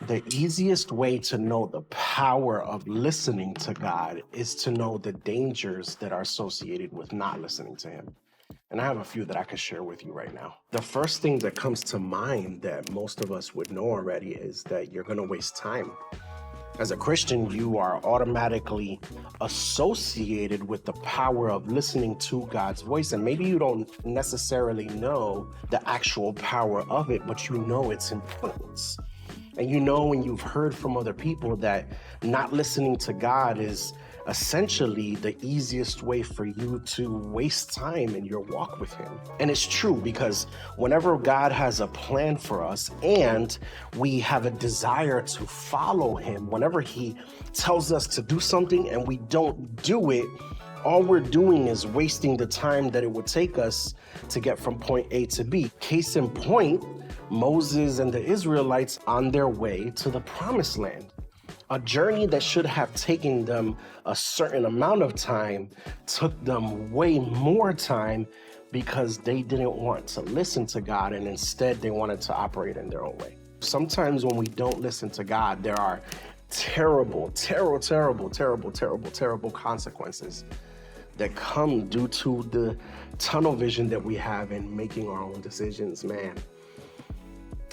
The easiest way to know the power of listening to God is to know the dangers that are associated with not listening to Him. And I have a few that I could share with you right now. The first thing that comes to mind that most of us would know already is that you're going to waste time. As a Christian, you are automatically associated with the power of listening to God's voice. And maybe you don't necessarily know the actual power of it, but you know its importance. And you know, when you've heard from other people, that not listening to God is essentially the easiest way for you to waste time in your walk with Him. And it's true, because whenever God has a plan for us and we have a desire to follow Him, whenever He tells us to do something and we don't do it, all we're doing is wasting the time that it would take us to get from point A to B. Case in point, Moses and the Israelites on their way to the promised land. A journey that should have taken them a certain amount of time took them way more time because they didn't want to listen to God, and instead they wanted to operate in their own way. Sometimes when we don't listen to God, there are terrible consequences that come due to the tunnel vision that we have in making our own decisions, man.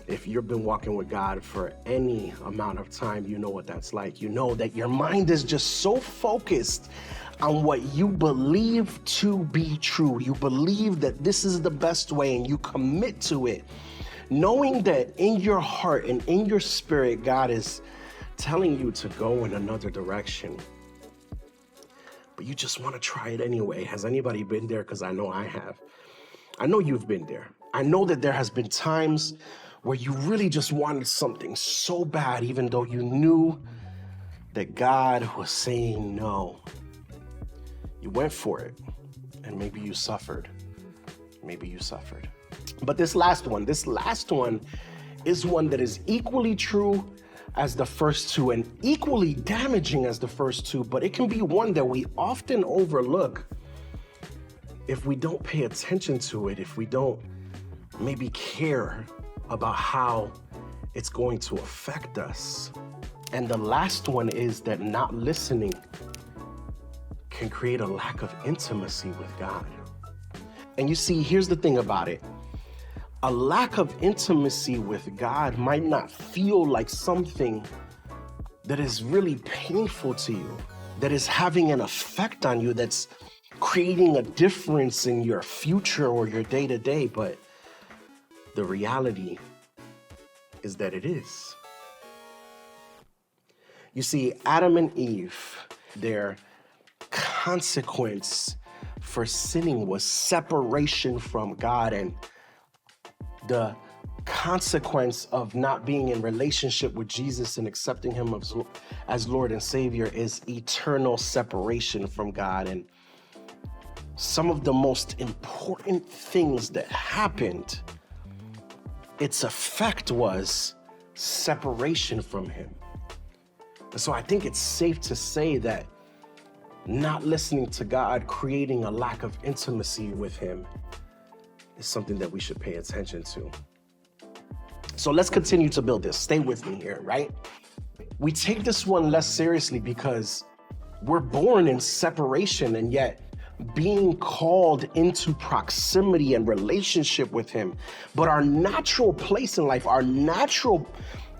If you've been walking with God for any amount of time, you know what that's like. You know that your mind is just so focused on what you believe to be true. You believe that this is the best way and you commit to it, knowing that in your heart and in your spirit, God is telling you to go in another direction. But you just want to try it anyway. Has anybody been there? Because I know I have. I know you've been there. I know that there has been times where you really just wanted something so bad, even though you knew that God was saying no. You went for it, and maybe you suffered. But this last one is one that is equally true as the first two and equally damaging as the first two, but it can be one that we often overlook if we don't pay attention to it, if we don't maybe care about how it's going to affect us. And the last one is that not listening can create a lack of intimacy with God. And you see, here's the thing about it. A lack of intimacy with God might not feel like something that is really painful to you, that is having an effect on you, that's creating a difference in your future or your day-to-day, but the reality is that it is. You see, Adam and Eve, their consequence for sinning was separation from God, and the consequence of not being in relationship with Jesus and accepting Him as Lord and Savior is eternal separation from God. And some of the most important things that happened, its effect was separation from Him. And so I think it's safe to say that not listening to God, creating a lack of intimacy with Him, is something that we should pay attention to. So let's continue to build this. Stay with me here, right? We take this one less seriously because we're born in separation, and yet being called into proximity and relationship with Him. But our natural place in life, our natural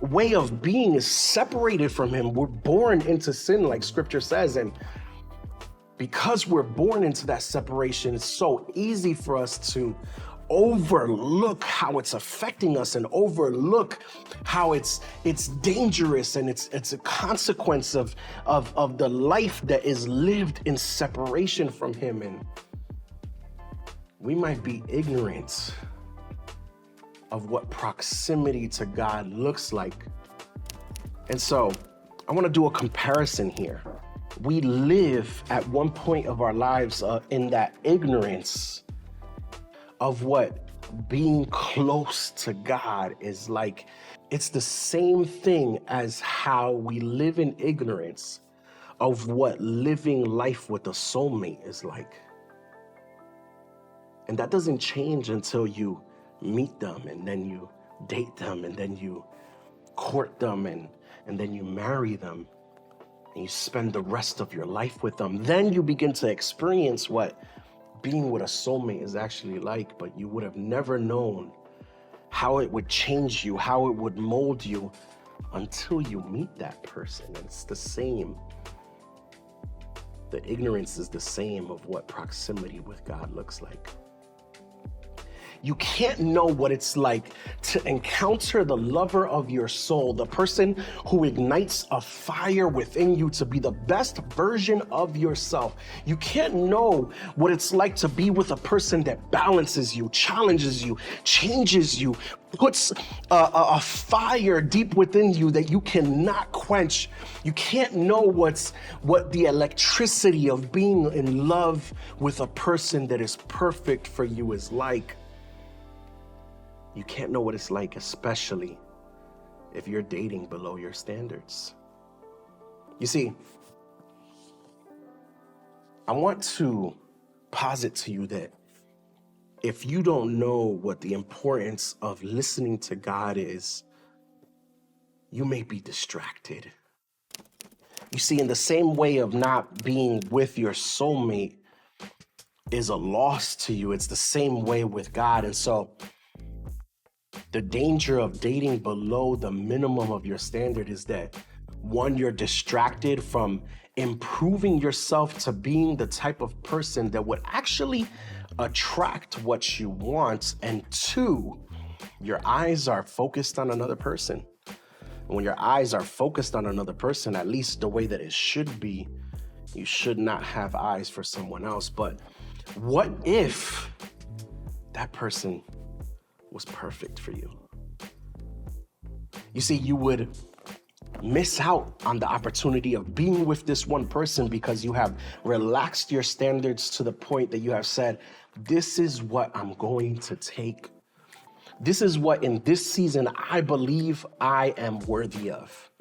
way of being is separated from Him. We're born into sin, like Scripture says. And because we're born into that separation, it's so easy for us to overlook how it's affecting us and overlook how it's dangerous, and it's a consequence of the life that is lived in separation from Him. And we might be ignorant of what proximity to God looks like. And so I want to do a comparison here. We live at one point of our lives in that ignorance of what being close to God is like. It's the same thing as how we live in ignorance of what living life with a soulmate is like. And that doesn't change until you meet them, and then you date them, and then you court them and then you marry them and you spend the rest of your life with them. Then you begin to experience what being with a soulmate is actually like, but you would have never known how it would change you, how it would mold you until you meet that person. And it's the same. The ignorance is the same of what proximity with God looks like. You can't know what it's like to encounter the lover of your soul, the person who ignites a fire within you to be the best version of yourself. You can't know what it's like to be with a person that balances you, challenges you, changes you, puts a fire deep within you that you cannot quench. You can't know what the electricity of being in love with a person that is perfect for you is like. You can't know what it's like, especially if you're dating below your standards. You see, I want to posit to you that if you don't know what the importance of listening to God is, you may be distracted. You see, in the same way of not being with your soulmate is a loss to you, it's the same way with God. And so the danger of dating below the minimum of your standard is that, one, you're distracted from improving yourself to being the type of person that would actually attract what you want, and two, your eyes are focused on another person. And when your eyes are focused on another person, at least the way that it should be, you should not have eyes for someone else. But what if that person was perfect for you? You see, you would miss out on the opportunity of being with this one person because you have relaxed your standards to the point that you have said, this is what I'm going to take. This is what in this season I believe I am worthy of,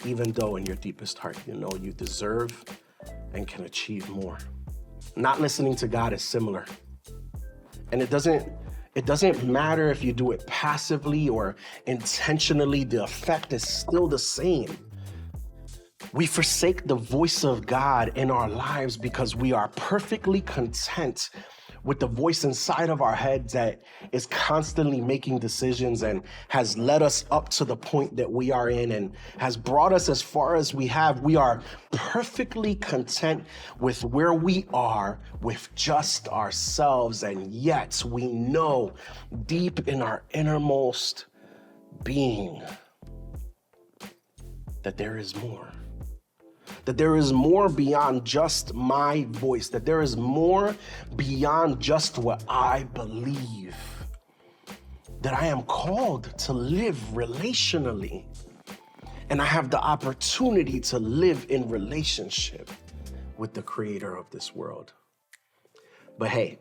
even though in your deepest heart you know you deserve and can achieve more. Not listening to God is similar. And it doesn't matter if you do it passively or intentionally, the effect is still the same. We forsake the voice of God in our lives because we are perfectly content with the voice inside of our head that is constantly making decisions and has led us up to the point that we are in and has brought us as far as we have. We are perfectly content with where we are with just ourselves, and yet we know deep in our innermost being that there is more. That there is more beyond just my voice, that there is more beyond just what I believe, that I am called to live relationally, and I have the opportunity to live in relationship with the creator of this world. But hey,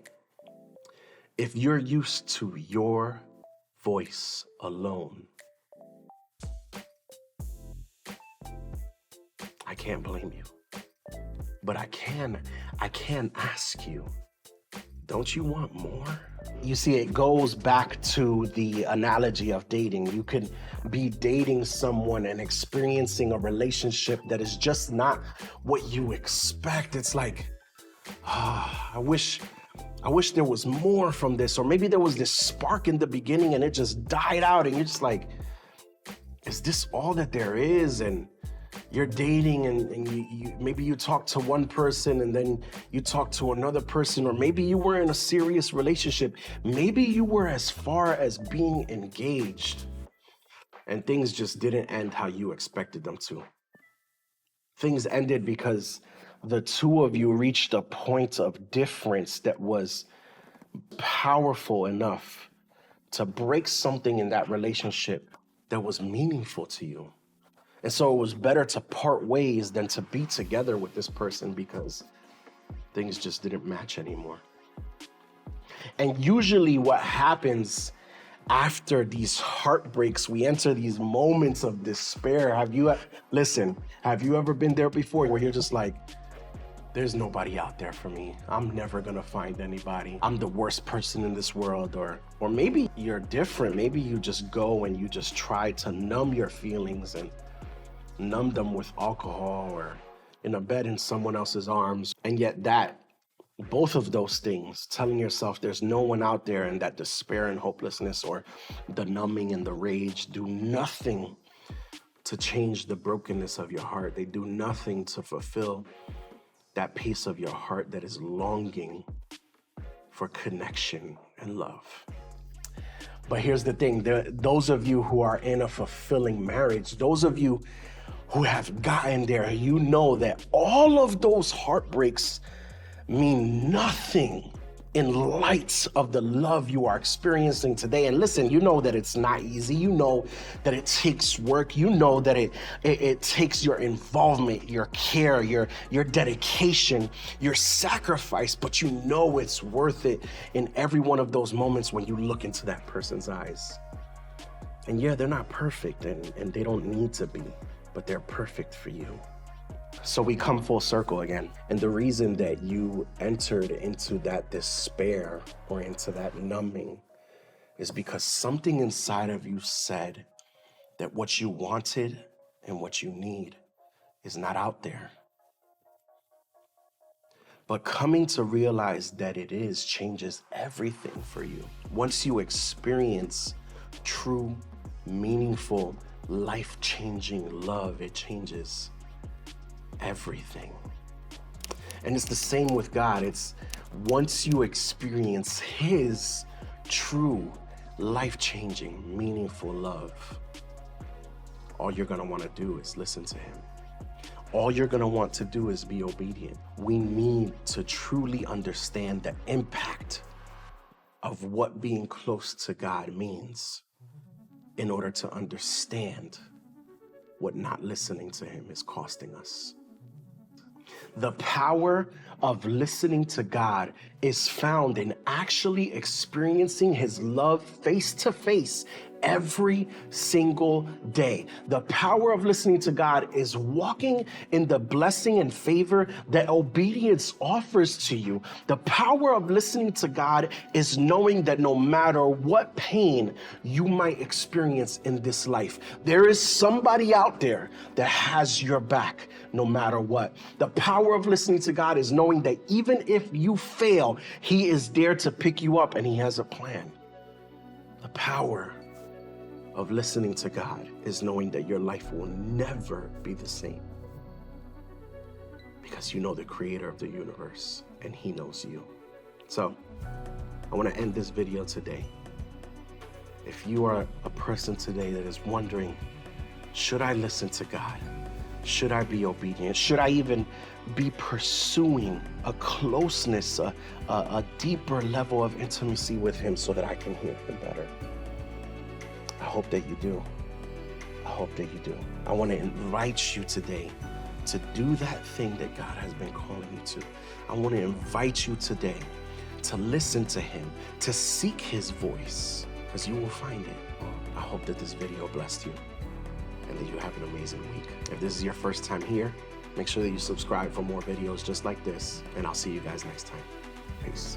if you're used to your voice alone, I can't blame you, but I can ask you, don't you want more? You see, it goes back to the analogy of dating. You could be dating someone and experiencing a relationship that is just not what you expect. It's like, I wish there was more from this, or maybe there was this spark in the beginning and it just died out, and you're just like, is this all that there is? And you're dating and you maybe you talk to one person and then you talk to another person, or maybe you were in a serious relationship. Maybe you were as far as being engaged and things just didn't end how you expected them to. Things ended because the two of you reached a point of difference that was powerful enough to break something in that relationship that was meaningful to you. And so it was better to part ways than to be together with this person because things just didn't match anymore. And usually what happens after these heartbreaks, we enter these moments of despair. Have you ever been there before where you're just like, there's nobody out there for me. I'm never gonna find anybody. I'm the worst person in this world. Or maybe you're different. Maybe you just go and you just try to numb your feelings and numb them with alcohol or in a bed in someone else's arms. And yet both of those things, telling yourself there's no one out there, and that despair and hopelessness or the numbing and the rage do nothing to change the brokenness of your heart. They do nothing to fulfill that piece of your heart that is longing for connection and love. But here's the thing, those of you who are in a fulfilling marriage, those of you who have gotten there, you know that all of those heartbreaks mean nothing in light of the love you are experiencing today. And listen, you know that it's not easy. You know that it takes work. You know that it takes your involvement, your care, your dedication, your sacrifice, but you know it's worth it in every one of those moments when you look into that person's eyes. And yeah, they're not perfect and they don't need to be, but they're perfect for you. So we come full circle again. And the reason that you entered into that despair or into that numbing is because something inside of you said that what you wanted and what you need is not out there. But coming to realize that it is changes everything for you. Once you experience true, meaningful, life-changing love, it changes everything. And it's the same with God. It's once you experience his true, life-changing, meaningful love, all you're gonna wanna do is listen to him. All you're gonna want to do is be obedient. We need to truly understand the impact of what being close to God means in order to understand what not listening to him is costing us. The power of listening to God is found in actually experiencing his love face to face every single day. The power of listening to God is walking in the blessing and favor that obedience offers to you. The power of listening to God is knowing that no matter what pain you might experience in this life, there is somebody out there that has your back no matter what. The power of listening to God is knowing that even if you fail, he is there to pick you up and he has a plan. The power of listening to God is knowing that your life will never be the same because you know the creator of the universe and he knows you. So I want to end this video today. If you are a person today that is wondering, should I listen to God? Should I be obedient? Should I even be pursuing a closeness, a deeper level of intimacy with him so that I can hear him better? I hope that you do. I hope that you do. I want to invite you today to do that thing that God has been calling you to. I want to invite you today to listen to him, to seek his voice, because you will find it. I hope that this video blessed you and that you have an amazing week. If this is your first time here, make sure that you subscribe for more videos just like this, and I'll see you guys next time. Peace.